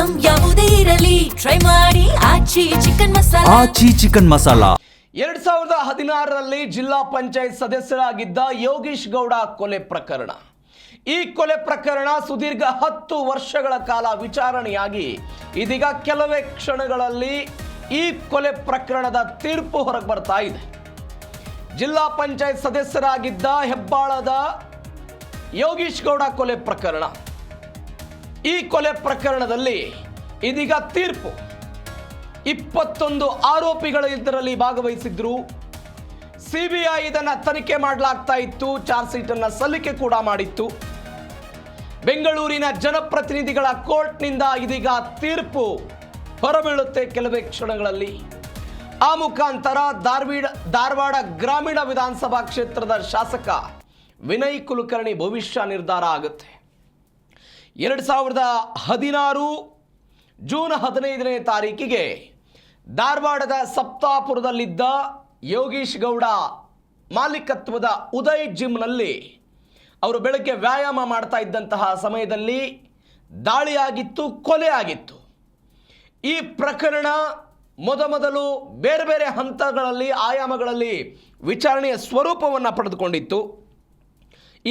Item ಯಾವುದೇ ಇರಲಿ try ಮಾಡಿ ಆಚಿ ಚಿಕನ್ ಮಸಾಲಾ. ಆಚಿ ಚಿಕನ್ ಮಸಾಲಾ 2016ರಲ್ಲಿ ಜಿಲ್ಲಾ ಪಂಚಾಯತ್ ಸದಸ್ಯರಾಗಿದ್ದ ಯೋಗೀಶ್ ಗೌಡ ಕೊಲೆ ಪ್ರಕರಣ. ಈ ಕೊಲೆ ಪ್ರಕರಣ ಸುದೀರ್ಘ 10 ವರ್ಷಗಳ ಕಾಲ ವಿಚಾರಣೆಯಾಗಿ ಇದೀಗ ಕೆಲವೇ ಕ್ಷಣಗಳಲ್ಲಿ ಈ ಕೊಲೆ ಪ್ರಕರಣದ ತೀರ್ಪು ಹೊರಗೆ ಬರ್ತಾ ಇದೆ. ಜಿಲ್ಲಾ ಪಂಚಾಯತ್ ಸದಸ್ಯರಾಗಿದ್ದ ಹೆಬ್ಬಾಳದ ಯೋಗೀಶ್ ಗೌಡ ಕೊಲೆ ಪ್ರಕರಣ. ಈ ಕೊಲೆ ಪ್ರಕರಣದಲ್ಲಿ ಇದೀಗ ತೀರ್ಪು. 21 ಆರೋಪಿಗಳು ಇದರಲ್ಲಿ ಭಾಗವಹಿಸಿದ್ರು. ಸಿಬಿಐ ಇದನ್ನ ತನಿಖೆ ಮಾಡಲಾಗ್ತಾ ಇತ್ತು. ಚಾರ್ಜ್ ಶೀಟ್ ಅನ್ನ ಸಲ್ಲಿಕೆ ಕೂಡ ಮಾಡಿತ್ತು. ಬೆಂಗಳೂರಿನ ಜನಪ್ರತಿನಿಧಿಗಳ ಕೋರ್ಟ್ನಿಂದ ಇದೀಗ ತೀರ್ಪು ಹೊರಬೀಳುತ್ತೆ ಕೆಲವೇ ಕ್ಷಣಗಳಲ್ಲಿ. ಆ ಮುಖಾಂತರ ಧಾರವಾಡ ಗ್ರಾಮೀಣ ವಿಧಾನಸಭಾ ಕ್ಷೇತ್ರದ ಶಾಸಕ ವಿನಯ್ ಕುಲಕರ್ಣಿ ಭವಿಷ್ಯ ನಿರ್ಧಾರ ಆಗುತ್ತೆ. 2016 ಜೂನ್ 15ನೇ ತಾರೀಕಿಗೆ ಧಾರವಾಡದ ಸಪ್ತಾಪುರದಲ್ಲಿದ್ದ ಯೋಗೀಶ್ ಗೌಡ ಮಾಲೀಕತ್ವದ ಉದಯ್ ಜಿಮ್ನಲ್ಲಿ ಅವರು ಬೆಳಗ್ಗೆ ವ್ಯಾಯಾಮ ಮಾಡ್ತಾ ಇದ್ದಂತಹ ಸಮಯದಲ್ಲಿ ದಾಳಿಯಾಗಿತ್ತು, ಕೊಲೆ ಆಗಿತ್ತು. ಈ ಪ್ರಕರಣ ಮೊದಲು ಬೇರೆ ಬೇರೆ ಹಂತಗಳಲ್ಲಿ ಆಯಾಮಗಳಲ್ಲಿ ವಿಚಾರಣೆಯ ಸ್ವರೂಪವನ್ನು ಪಡೆದುಕೊಂಡಿತ್ತು.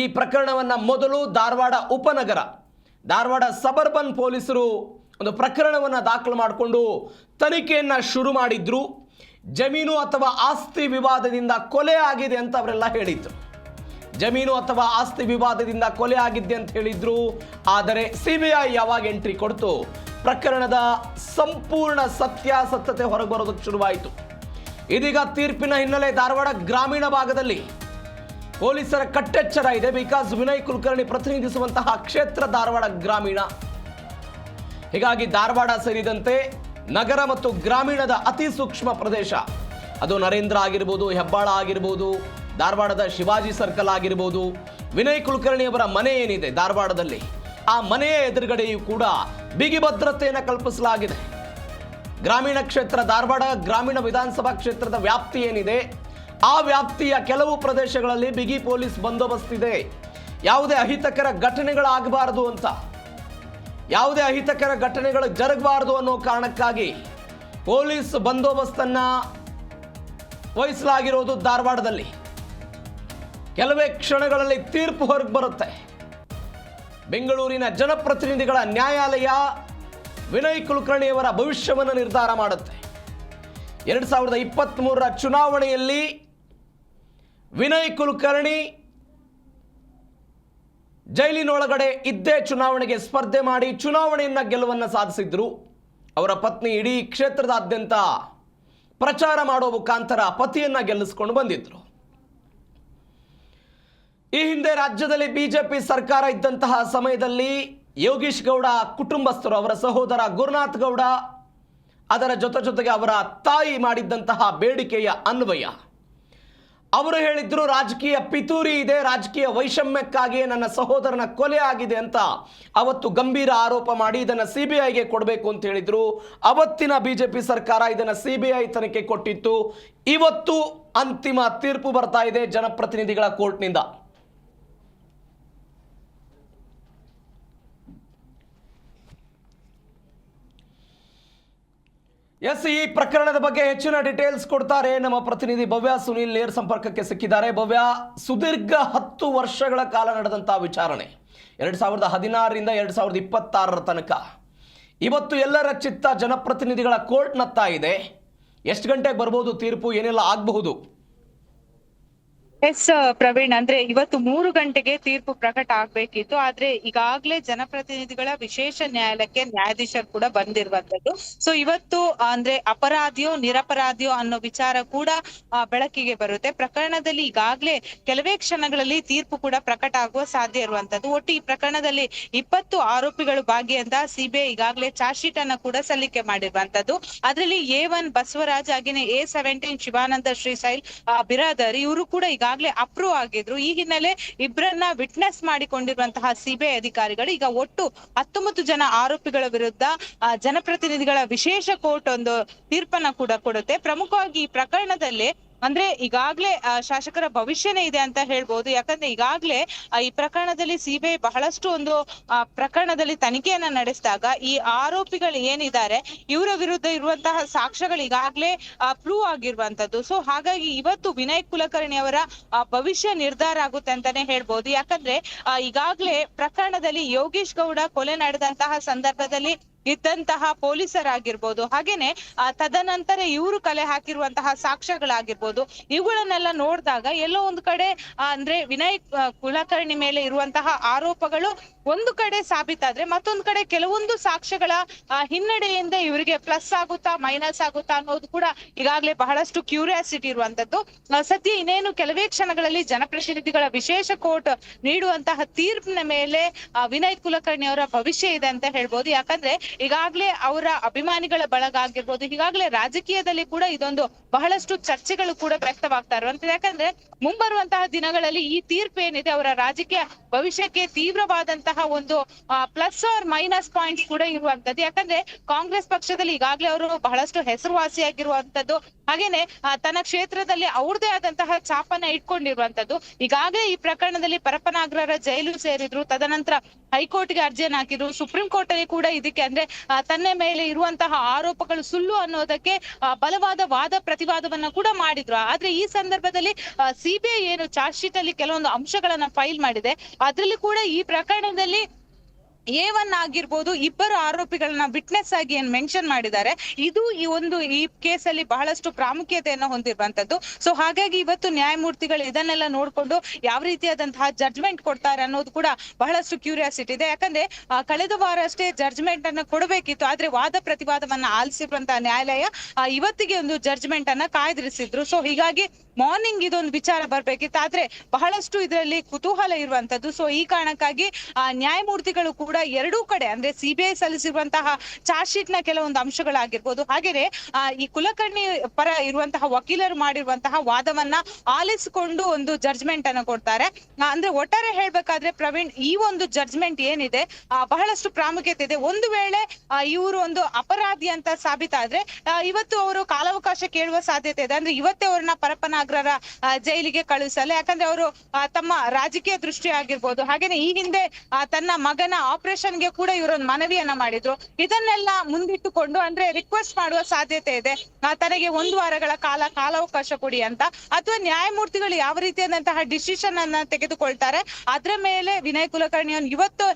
ಈ ಪ್ರಕರಣವನ್ನು ಮೊದಲು ಧಾರವಾಡ ಉಪನಗರ ಧಾರವಾಡ ಸಬರ್ಬನ್ ಪೊಲೀಸರು ಒಂದು ಪ್ರಕರಣವನ್ನು ದಾಖಲು ಮಾಡಿಕೊಂಡು ತನಿಖೆಯನ್ನು ಶುರು ಮಾಡಿದ್ರು. ಜಮೀನು ಅಥವಾ ಆಸ್ತಿ ವಿವಾದದಿಂದ ಕೊಲೆ ಆಗಿದೆ ಅಂತ ಅವರೆಲ್ಲ ಹೇಳಿದ್ರು. ಜಮೀನು ಅಥವಾ ಆಸ್ತಿ ವಿವಾದದಿಂದ ಕೊಲೆ ಆಗಿದ್ದೆ ಅಂತ ಹೇಳಿದ್ರು. ಆದರೆ ಸಿಬಿಐ ಯಾವಾಗ ಎಂಟ್ರಿ ಕೊಡ್ತು, ಪ್ರಕರಣದ ಸಂಪೂರ್ಣ ಸತ್ಯಾಸತ್ಯತೆ ಹೊರಗೆ ಬರೋದಕ್ಕೆ ಶುರುವಾಯಿತು. ಇದೀಗ ತೀರ್ಪಿನ ಹಿನ್ನೆಲೆ ಧಾರವಾಡ ಗ್ರಾಮೀಣ ಭಾಗದಲ್ಲಿ ಪೊಲೀಸರ ಕಟ್ಟೆಚ್ಚರ ಇದೆ. ಬಿಕಾಸ್ ವಿನಯ್ ಕುಲಕರ್ಣಿ ಪ್ರತಿನಿಧಿಸುವಂತಹ ಕ್ಷೇತ್ರ ಧಾರವಾಡ ಗ್ರಾಮೀಣ. ಹೀಗಾಗಿ ಧಾರವಾಡ ಸೇರಿದಂತೆ ನಗರ ಮತ್ತು ಗ್ರಾಮೀಣದ ಅತಿ ಸೂಕ್ಷ್ಮ ಪ್ರದೇಶ ಅದು ನರೇಂದ್ರ ಆಗಿರ್ಬೋದು, ಹೆಬ್ಬಾಳ ಆಗಿರ್ಬೋದು, ಧಾರವಾಡದ ಶಿವಾಜಿ ಸರ್ಕಲ್ ಆಗಿರ್ಬೋದು, ವಿನಯ್ ಕುಲಕರ್ಣಿ ಅವರ ಮನೆ ಏನಿದೆ ಧಾರವಾಡದಲ್ಲಿ, ಆ ಮನೆಯ ಎದುರುಗಡೆಯೂ ಕೂಡ ಬಿಗಿ ಭದ್ರತೆಯನ್ನು ಕಲ್ಪಿಸಲಾಗಿದೆ. ಗ್ರಾಮೀಣ ಕ್ಷೇತ್ರ ಧಾರವಾಡ ಗ್ರಾಮೀಣ ವಿಧಾನಸಭಾ ಕ್ಷೇತ್ರದ ವ್ಯಾಪ್ತಿ ಏನಿದೆ, ಆ ವ್ಯಾಪ್ತಿಯ ಕೆಲವು ಪ್ರದೇಶಗಳಲ್ಲಿ ಬಿಗಿ ಪೊಲೀಸ್ ಬಂದೋಬಸ್ತ್ ಇದೆ. ಯಾವುದೇ ಅಹಿತಕರ ಘಟನೆಗಳಾಗಬಾರದು ಅಂತ, ಯಾವುದೇ ಅಹಿತಕರ ಘಟನೆಗಳು ಜರುಗಬಾರದು ಅನ್ನೋ ಕಾರಣಕ್ಕಾಗಿ ಪೊಲೀಸ್ ಬಂದೋಬಸ್ತನ್ನ ವಹಿಸಲಾಗಿರೋದು ಧಾರವಾಡದಲ್ಲಿ. ಕೆಲವೇ ಕ್ಷಣಗಳಲ್ಲಿ ತೀರ್ಪು ಹೊರಗೆ ಬರುತ್ತೆ. ಬೆಂಗಳೂರಿನ ಜನಪ್ರತಿನಿಧಿಗಳ ನ್ಯಾಯಾಲಯ ವಿನಯ್ ಕುಲಕರ್ಣಿಯವರ ಭವಿಷ್ಯವನ್ನು ನಿರ್ಧಾರ ಮಾಡುತ್ತೆ. 2023ರ ಚುನಾವಣೆಯಲ್ಲಿ ವಿನಯ್ ಕುಲಕರ್ಣಿ ಜೈಲಿನೊಳಗಡೆ ಇದ್ದೇ ಚುನಾವಣೆಗೆ ಸ್ಪರ್ಧೆ ಮಾಡಿ ಚುನಾವಣೆಯನ್ನ ಗೆಲುವನ್ನು ಸಾಧಿಸಿದ್ರು. ಅವರ ಪತ್ನಿ ಇಡೀ ಕ್ಷೇತ್ರದಾದ್ಯಂತ ಪ್ರಚಾರ ಮಾಡೋ ಮುಖಾಂತರ ಪತಿಯನ್ನ ಗೆಲ್ಲಿಸಿಕೊಂಡು ಬಂದಿದ್ರು. ಈ ಹಿಂದೆ ರಾಜ್ಯದಲ್ಲಿ ಬಿಜೆಪಿ ಸರ್ಕಾರ ಇದ್ದಂತಹ ಸಮಯದಲ್ಲಿ ಯೋಗೀಶ್ ಗೌಡ ಕುಟುಂಬಸ್ಥರು, ಅವರ ಸಹೋದರ ಗುರುನಾಥ್ ಗೌಡ, ಅದರ ಜೊತೆಗೆ ಅವರ ತಾಯಿ ಮಾಡಿದ್ದಂತಹ ಬೇಡಿಕೆಯ ಅನ್ವಯ ಅವರು ಹೇಳಿದ್ರು, ರಾಜಕೀಯ ಪಿತೂರಿ ಇದೆ, ರಾಜಕೀಯ ವೈಷಮ್ಯಕ್ಕಾಗಿಯೇ ನನ್ನ ಸಹೋದರನ ಕೊಲೆ ಆಗಿದೆ ಅಂತ ಅವತ್ತು ಗಂಭೀರ ಆರೋಪ ಮಾಡಿ ಇದನ್ನು ಸಿಬಿಐಗೆ ಕೊಡಬೇಕು ಅಂತ ಹೇಳಿದ್ರು. ಅವತ್ತಿನ ಬಿಜೆಪಿ ಸರ್ಕಾರ ಇದನ್ನು ಸಿಬಿಐ ತನಿಖೆ ಕೊಟ್ಟಿತ್ತು. ಇವತ್ತು ಅಂತಿಮ ತೀರ್ಪು ಬರ್ತಾ ಇದೆ ಜನಪ್ರತಿನಿಧಿಗಳ ಕೋರ್ಟ್ನಿಂದ. ಈ ಪ್ರಕರಣದ ಬಗ್ಗೆ ಹೆಚ್ಚಿನ ಡೀಟೇಲ್ಸ್ ಕೊಡ್ತಾರೆ ನಮ್ಮ ಪ್ರತಿನಿಧಿ ಭವ್ಯ ಸುನೀಲ್ ನೇರ ಸಂಪರ್ಕಕ್ಕೆ ಸಿಕ್ಕಿದ್ದಾರೆ. ಭವ್ಯ, ಸುದೀರ್ಘ 10 ವರ್ಷಗಳ ಕಾಲ ನಡೆದಂತಹ ವಿಚಾರಣೆ 2016ರಿಂದ 2026ರ ತನಕ ಇವತ್ತು ಎಲ್ಲರ ಚಿತ್ತ ಜನಪ್ರತಿನಿಧಿಗಳ ಕೋರ್ಟ್ನತ್ತ ಇದೆ. ಎಷ್ಟು ಗಂಟೆಗೆ ಬರ್ಬೋದು ತೀರ್ಪು, ಏನೆಲ್ಲ ಆಗಬಹುದು? ಎಸ್ ಪ್ರವೀಣ್, ಅಂದ್ರೆ ಇವತ್ತು 3 ಗಂಟೆಗೆ ತೀರ್ಪು ಪ್ರಕಟ ಆಗ್ಬೇಕಿತ್ತು. ಆದ್ರೆ ಈಗಾಗ್ಲೇ ಜನಪ್ರತಿನಿಧಿಗಳ ವಿಶೇಷ ನ್ಯಾಯಾಲಯಕ್ಕೆ ನ್ಯಾಯಾಧೀಶರು ಕೂಡ ಬಂದಿರುವಂತದ್ದು. ಸೊ ಇವತ್ತು ಅಂದ್ರೆ ಅಪರಾಧಿಯೋ ನಿರಪರಾಧಿಯೋ ಅನ್ನೋ ವಿಚಾರ ಕೂಡ ಬೆಳಕಿಗೆ ಬರುತ್ತೆ. ಪ್ರಕರಣದಲ್ಲಿ ಈಗಾಗ್ಲೇ ಕೆಲವೇ ಕ್ಷಣಗಳಲ್ಲಿ ತೀರ್ಪು ಕೂಡ ಪ್ರಕಟ ಆಗುವ ಸಾಧ್ಯ ಇರುವಂತದ್ದು. ಒಟ್ಟು ಈ ಪ್ರಕರಣದಲ್ಲಿ 20 ಆರೋಪಿಗಳು ಭಾಗಿ ಅಂತ ಸಿಬಿಐ ಈಗಾಗ್ಲೇ ಚಾರ್ಜ್ ಶೀಟ್ ಅನ್ನ ಕೂಡ ಸಲ್ಲಿಕೆ ಮಾಡಿರುವಂತದ್ದು. ಅದರಲ್ಲಿ A1 ಬಸವರಾಜ್ ಆಗಿನೇ A17 ಶಿವಾನಂದ ಶ್ರೀಶೈಲ್ ಬಿರಾದರ್ ಇವರು ಕೂಡ ಈಗಾಗಲೇ ಅಪ್ರೂವ್ ಆಗಿದ್ರು. ಈ ಹಿನ್ನೆಲೆ ಇಬ್ಬರನ್ನ ವಿಟ್ನೆಸ್ ಮಾಡಿಕೊಂಡಿರುವಂತಹ ಸಿಬಿಐ ಅಧಿಕಾರಿಗಳು ಈಗ ಒಟ್ಟು 19 ಜನ ಆರೋಪಿಗಳ ವಿರುದ್ಧ ಜನಪ್ರತಿನಿಧಿಗಳ ವಿಶೇಷ ಕೋರ್ಟ್ ಒಂದು ತೀರ್ಪನ್ನ ಕೂಡ ಕೊಡುತ್ತೆ. ಪ್ರಮುಖವಾಗಿ ಈ ಪ್ರಕರಣದಲ್ಲಿ ಅಂದ್ರೆ ಈಗಾಗ್ಲೇ ಶಾಸಕರ ಭವಿಷ್ಯನೇ ಇದೆ ಅಂತ ಹೇಳ್ಬೋದು. ಯಾಕಂದ್ರೆ ಈಗಾಗ್ಲೇ ಈ ಪ್ರಕರಣದಲ್ಲಿ ಸಿಬಿಐ ಬಹಳಷ್ಟು ಒಂದು ಪ್ರಕರಣದಲ್ಲಿ ತನಿಖೆಯನ್ನ ನಡೆಸಿದಾಗ ಈ ಆರೋಪಿಗಳು ಏನಿದ್ದಾರೆ ಇವರ ವಿರುದ್ಧ ಇರುವಂತಹ ಸಾಕ್ಷ್ಯಗಳು ಈಗಾಗ್ಲೇ ಪ್ರೂವ್ ಆಗಿರುವಂತದ್ದು. ಸೊ ಹಾಗಾಗಿ ಇವತ್ತು ವಿನಯ್ ಕುಲಕರ್ಣಿ ಅವರ ಭವಿಷ್ಯ ನಿರ್ಧಾರ ಆಗುತ್ತೆ ಅಂತಾನೆ ಹೇಳ್ಬೋದು. ಯಾಕಂದ್ರೆ ಈಗಾಗ್ಲೇ ಪ್ರಕರಣದಲ್ಲಿ ಯೋಗೀಶ್ ಗೌಡ ಕೊಲೆ ನಡೆದಂತಹ ಸಂದರ್ಭದಲ್ಲಿ ಇದ್ದಂತಹ ಪೊಲೀಸರಾಗಿರ್ಬೋದು, ಹಾಗೇನೆ ತದನಂತರ ಇವರು ಕಲೆ ಹಾಕಿರುವಂತಹ ಸಾಕ್ಷ್ಯಗಳಾಗಿರ್ಬೋದು, ಇವುಗಳನ್ನೆಲ್ಲ ನೋಡಿದಾಗ ಎಲ್ಲೋ ಒಂದು ಕಡೆ ಅಂದ್ರೆ ವಿನಯ್ ಕುಲಕರ್ಣಿ ಮೇಲೆ ಇರುವಂತಹ ಆರೋಪಗಳು ಒಂದು ಕಡೆ ಸಾಬೀತಾದ್ರೆ ಮತ್ತೊಂದು ಕಡೆ ಕೆಲವೊಂದು ಸಾಕ್ಷ್ಯಗಳ ಹಿನ್ನಡೆಯಿಂದ ಇವರಿಗೆ ಪ್ಲಸ್ ಆಗುತ್ತಾ ಮೈನಸ್ ಆಗುತ್ತಾ ಅನ್ನೋದು ಕೂಡ ಈಗಾಗಲೇ ಬಹಳಷ್ಟು ಕ್ಯೂರಿಯಾಸಿಟಿ ಇರುವಂತದ್ದು. ಸದ್ಯ ಇನ್ನೇನು ಕೆಲವೇ ಕ್ಷಣಗಳಲ್ಲಿ ಜನಪ್ರತಿನಿಧಿಗಳ ವಿಶೇಷ ಕೋರ್ಟ್ ನೀಡುವಂತಹ ತೀರ್ಪಿನ ಮೇಲೆ ವಿನಯ್ ಕುಲಕರ್ಣಿ ಅವರ ಭವಿಷ್ಯ ಇದೆ ಅಂತ ಹೇಳ್ಬೋದು. ಯಾಕಂದ್ರೆ ಈಗಾಗ್ಲೇ ಅವರ ಅಭಿಮಾನಿಗಳ ಬಳಗ ಆಗಿರ್ಬೋದು, ಈಗಾಗಲೇ ರಾಜಕೀಯದಲ್ಲಿ ಕೂಡ ಇದೊಂದು ಬಹಳಷ್ಟು ಚರ್ಚೆಗಳು ಕೂಡ ವ್ಯಕ್ತವಾಗ್ತಾ ಇರುವಂತದ್ದು. ಯಾಕಂದ್ರೆ ಮುಂಬರುವಂತಹ ದಿನಗಳಲ್ಲಿ ಈ ತೀರ್ಪು ಏನಿದೆ ಅವರ ರಾಜಕೀಯ ಭವಿಷ್ಯಕ್ಕೆ ತೀವ್ರವಾದಂತಹ ಒಂದು ಪ್ಲಸ್ ಆರ್ ಮೈನಸ್ ಪಾಯಿಂಟ್ಸ್ ಕೂಡ ಇರುವಂತದ್ದು. ಯಾಕಂದ್ರೆ ಕಾಂಗ್ರೆಸ್ ಪಕ್ಷದಲ್ಲಿ ಈಗಾಗಲೇ ಅವರು ಬಹಳಷ್ಟು ಹೆಸರುವಾಸಿಯಾಗಿರುವಂತದ್ದು, ಹಾಗೇನೆ ತನ್ನ ಕ್ಷೇತ್ರದಲ್ಲಿ ಅವ್ರದೇ ಆದಂತಹ ಛಾಪನ್ನ ಇಟ್ಕೊಂಡಿರುವಂತದ್ದು. ಈಗಾಗಲೇ ಈ ಪ್ರಕರಣದಲ್ಲಿ ಪರಪ್ಪನಾಗ್ರಹರ ಜೈಲು ಸೇರಿದ್ರು, ತದನಂತರ ಹೈಕೋರ್ಟ್ಗೆ ಅರ್ಜಿಯನ್ನು ಹಾಕಿದ್ರು, ಸುಪ್ರೀಂ ಕೋರ್ಟ್ ಅಲ್ಲಿ ಕೂಡ ಇದಕ್ಕೆ ಅಂದ್ರೆ ತನ್ನ ಮೇಲೆ ಇರುವಂತಹ ಆರೋಪಗಳು ಸುಳ್ಳು ಅನ್ನೋದಕ್ಕೆ ಬಲವಾದ ವಾದ ಪ್ರತಿವಾದವನ್ನ ಕೂಡ ಮಾಡಿದ್ರು. ಆದ್ರೆ ಈ ಸಂದರ್ಭದಲ್ಲಿ ಸಿಬಿಐ ಏನು ಚಾರ್ಜ್ ಶೀಟ್ ಅಲ್ಲಿ ಕೆಲವೊಂದು ಅಂಶಗಳನ್ನ ಫೈಲ್ ಮಾಡಿದೆ, ಅದ್ರಲ್ಲಿ ಕೂಡ ಈ ಪ್ರಕರಣದಲ್ಲಿ A1 ಆಗಿರ್ಬೋದು, ಇಬ್ಬರು ಆರೋಪಿಗಳನ್ನ ವಿಟ್ನೆಸ್ ಆಗಿ ಏನ್ ಮೆನ್ಷನ್ ಮಾಡಿದ್ದಾರೆ, ಇದು ಈ ಕೇಸಲ್ಲಿ ಬಹಳಷ್ಟು ಪ್ರಾಮುಖ್ಯತೆಯನ್ನು ಹೊಂದಿರುವಂತದ್ದು. ಸೊ ಹಾಗಾಗಿ ಇವತ್ತು ನ್ಯಾಯಮೂರ್ತಿಗಳು ಇದನ್ನೆಲ್ಲ ನೋಡ್ಕೊಂಡು ಯಾವ ರೀತಿಯಾದಂತಹ ಜಡ್ಜ್ಮೆಂಟ್ ಕೊಡ್ತಾರೆ ಅನ್ನೋದು ಕೂಡ ಬಹಳಷ್ಟು ಕ್ಯೂರಿಯಾಸಿಟಿ ಇದೆ. ಯಾಕಂದ್ರೆ ಕಳೆದ ವಾರ ಅಷ್ಟೇ ಜಡ್ಜ್ಮೆಂಟ್ ಅನ್ನ ಕೊಡಬೇಕಿತ್ತು, ಆದ್ರೆ ವಾದ ಪ್ರತಿವಾದವನ್ನ ಆಲಿಸಿರುವಂತಹ ನ್ಯಾಯಾಲಯ ಇವತ್ತಿಗೆ ಒಂದು ಜಡ್ಜ್ಮೆಂಟ್ ಅನ್ನ ಕಾಯ್ದಿರಿಸಿದ್ರು. ಸೊ ಹೀಗಾಗಿ ಮಾರ್ನಿಂಗ್ ಇದೊಂದು ವಿಚಾರ ಬರ್ಬೇಕಿತ್ತು, ಆದ್ರೆ ಬಹಳಷ್ಟು ಇದರಲ್ಲಿ ಕುತೂಹಲ ಇರುವಂತದ್ದು. ಸೊ ಈ ಕಾರಣಕ್ಕಾಗಿ ನ್ಯಾಯಮೂರ್ತಿಗಳು ಕೂಡ ಎರಡೂ ಕಡೆ ಅಂದ್ರೆ ಸಿಬಿಐ ಸಲ್ಲಿಸಿರುವಂತಹ ಚಾರ್ಜ್ ಶೀಟ್ ನ ಕೆಲವೊಂದು ಅಂಶಗಳಾಗಿರ್ಬೋದು, ಹಾಗೇನೆ ಈ ಕುಲಕರ್ಣಿ ಪರ ಇರುವಂತಹ ವಕೀಲರು ಮಾಡಿರುವಂತಹ ವಾದವನ್ನ ಆಲಿಸಿಕೊಂಡು ಒಂದು ಜಡ್ಜ್ಮೆಂಟ್ ಅನ್ನ ಕೊಡ್ತಾರೆ. ಅಂದ್ರೆ ಒಟ್ಟಾರೆ ಹೇಳ್ಬೇಕಾದ್ರೆ ಪ್ರವೀಣ್, ಈ ಒಂದು ಜಡ್ಜ್ಮೆಂಟ್ ಏನಿದೆ ಬಹಳಷ್ಟು ಪ್ರಾಮುಖ್ಯತೆ ಇದೆ. ಒಂದು ವೇಳೆ ಇವರು ಒಂದು ಅಪರಾಧಿ ಅಂತ ಸಾಬೀತಾದ್ರೆ ಇವತ್ತು ಅವರು ಕಾಲಾವಕಾಶ ಕೇಳುವ ಸಾಧ್ಯತೆ ಇದೆ. ಅಂದ್ರೆ ಇವತ್ತೇ ಅವ್ರನ್ನ ಪರಪ್ಪನಾಗ್ರಹರ ಜೈಲಿಗೆ ಕಳುಹಿಸಲ್ಲ. ಯಾಕಂದ್ರೆ ಅವರು ತಮ್ಮ ರಾಜಕೀಯ ದೃಷ್ಟಿ ಆಗಿರ್ಬೋದು, ಹಾಗೇನೆ ಈ ಹಿಂದೆ ತನ್ನ ಮಗನ ಆಪರೇಷನ್ಗೆ ಕೂಡ ಇವರೊಂದು ಮನವಿಯನ್ನ ಮಾಡಿದ್ರು. ಇದನ್ನೆಲ್ಲ ಮುಂದಿಟ್ಟುಕೊಂಡು ಅಂದ್ರೆ ರಿಕ್ವೆಸ್ಟ್ ಮಾಡುವ ಸಾಧ್ಯತೆ ಇದೆ, ತನಗೆ 1 ವಾರಗಳ ಕಾಲಾವಕಾಶ ಕೊಡಿ ಅಂತ. ಅಥವಾ ನ್ಯಾಯಮೂರ್ತಿಗಳು ಯಾವ ರೀತಿಯಾದಂತಹ ಡಿಸಿಷನ್ ಅನ್ನ ತೆಗೆದುಕೊಳ್ತಾರೆ ಅದ್ರ ಮೇಲೆ ವಿನಯ್ ಕುಲಕರ್ಣಿಯನ್ನು ಇವತ್ತು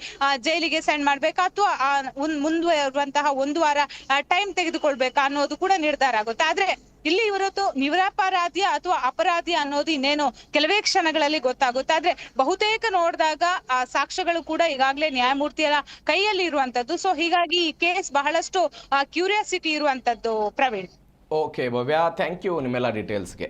ಜೈಲಿಗೆ ಸೆಂಡ್ ಮಾಡ್ಬೇಕಾ ಅಥವಾ ಮುಂದುವರುವಂತಹ 1 ವಾರ ಟೈಮ್ ತೆಗೆದುಕೊಳ್ಬೇಕಾ ಅನ್ನೋದು ಕೂಡ ನಿರ್ಧಾರ ಆಗುತ್ತೆ. ಆದ್ರೆ ಇಲ್ಲಿ ಇವತ್ತು ನಿರಪರಾಧಿ ಅಥವಾ ಅಪರಾಧಿ ಅನ್ನೋದು ಇನ್ನೇನು ಕೆಲವೇ ಕ್ಷಣಗಳಲ್ಲಿ ಗೊತ್ತಾಗುತ್ತೆ. ಆದ್ರೆ ಬಹುತೇಕ ನೋಡಿದಾಗ ಸಾಕ್ಷ್ಯಗಳು ಕೂಡ ಈಗಾಗಲೇ ನ್ಯಾಯಮೂರ್ತಿಯರ ಕೈಯಲ್ಲಿ ಇರುವಂತದ್ದು. ಸೊ ಹೀಗಾಗಿ ಈ ಕೇಸ್ ಬಹಳಷ್ಟು ಕ್ಯೂರಿಯಾಸಿಟಿ ಇರುವಂತದ್ದು Praveen. Okay Bhavya, thank you ನಿಮ್ಮೆಲ್ಲ ಡೀಟೇಲ್ಸ್ಗೆ.